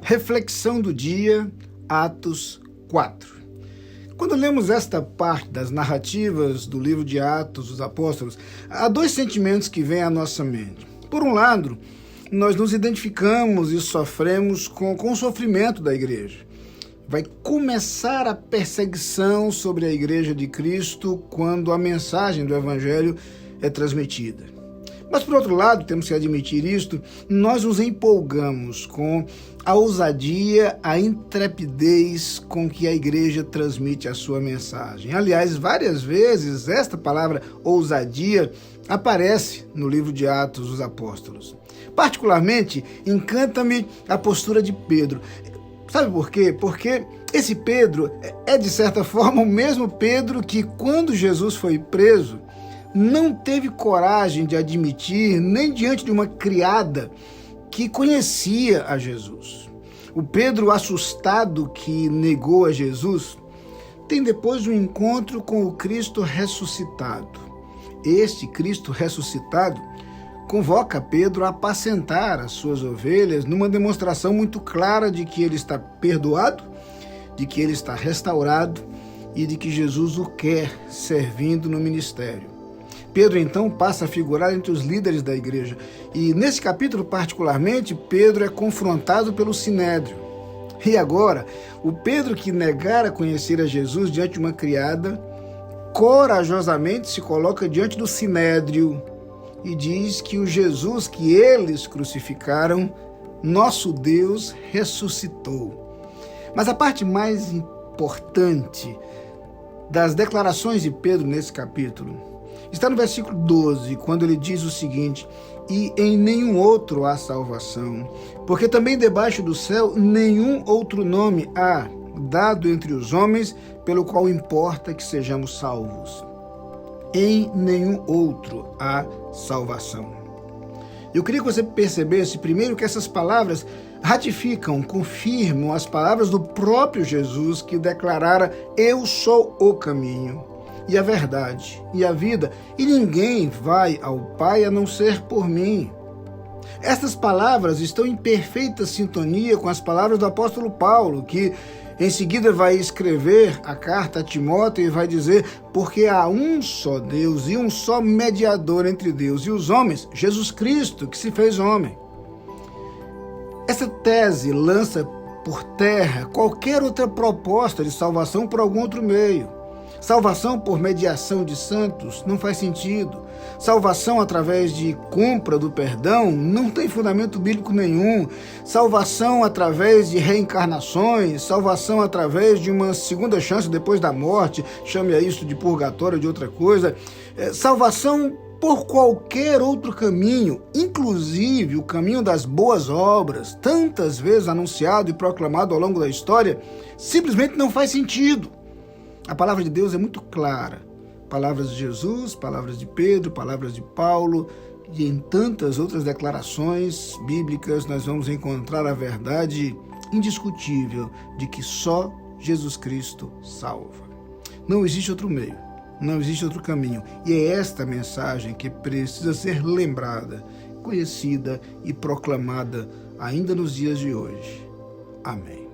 Reflexão do dia, Atos 4. Quando lemos esta parte das narrativas do livro de Atos dos Apóstolos, há dois sentimentos que vêm à nossa mente. Por um lado, nós nos identificamos e sofremos com o sofrimento da igreja. Vai começar a perseguição sobre a igreja de Cristo quando a mensagem do Evangelho é transmitida. Mas, por outro lado, temos que admitir isto, nós nos empolgamos com a ousadia, a intrepidez com que a igreja transmite a sua mensagem. Aliás, várias vezes esta palavra ousadia aparece no livro de Atos dos Apóstolos. Particularmente, encanta-me a postura de Pedro. Sabe por quê? Porque esse Pedro é, de certa forma, o mesmo Pedro que, quando Jesus foi preso, não teve coragem de admitir, nem diante de uma criada que conhecia a Jesus. O Pedro, assustado que negou a Jesus, tem depois um encontro com o Cristo ressuscitado. Este Cristo ressuscitado convoca Pedro a apacentar as suas ovelhas numa demonstração muito clara de que ele está perdoado, de que ele está restaurado e de que Jesus o quer servindo no ministério. Pedro, então, passa a figurar entre os líderes da igreja. E, nesse capítulo, particularmente, Pedro é confrontado pelo Sinédrio. E agora, o Pedro que negara conhecer a Jesus diante de uma criada, corajosamente se coloca diante do Sinédrio e diz que o Jesus que eles crucificaram, nosso Deus, ressuscitou. Mas a parte mais importante das declarações de Pedro nesse capítulo está no versículo 12, quando ele diz o seguinte: e em nenhum outro há salvação, porque também debaixo do céu nenhum outro nome há dado entre os homens pelo qual importa que sejamos salvos. Em nenhum outro há salvação. Eu queria que você percebesse primeiro que essas palavras ratificam, confirmam as palavras do próprio Jesus que declarara: eu sou o caminho e a verdade e a vida, e ninguém vai ao Pai a não ser por mim. Estas palavras estão em perfeita sintonia com as palavras do apóstolo Paulo, que em seguida vai escrever a carta a Timóteo e vai dizer: porque há um só Deus e um só mediador entre Deus e os homens, Jesus Cristo, que se fez homem. Essa tese lança por terra qualquer outra proposta de salvação por algum outro meio. Salvação por mediação de santos não faz sentido. Salvação através de compra do perdão não tem fundamento bíblico nenhum. Salvação através de reencarnações, salvação através de uma segunda chance depois da morte, chame a isso de purgatório ou de outra coisa. Salvação por qualquer outro caminho, inclusive o caminho das boas obras, tantas vezes anunciado e proclamado ao longo da história, simplesmente não faz sentido. A palavra de Deus é muito clara. Palavras de Jesus, palavras de Pedro, palavras de Paulo e em tantas outras declarações bíblicas nós vamos encontrar a verdade indiscutível de que só Jesus Cristo salva. Não existe outro meio, não existe outro caminho. E é esta mensagem que precisa ser lembrada, conhecida e proclamada ainda nos dias de hoje. Amém.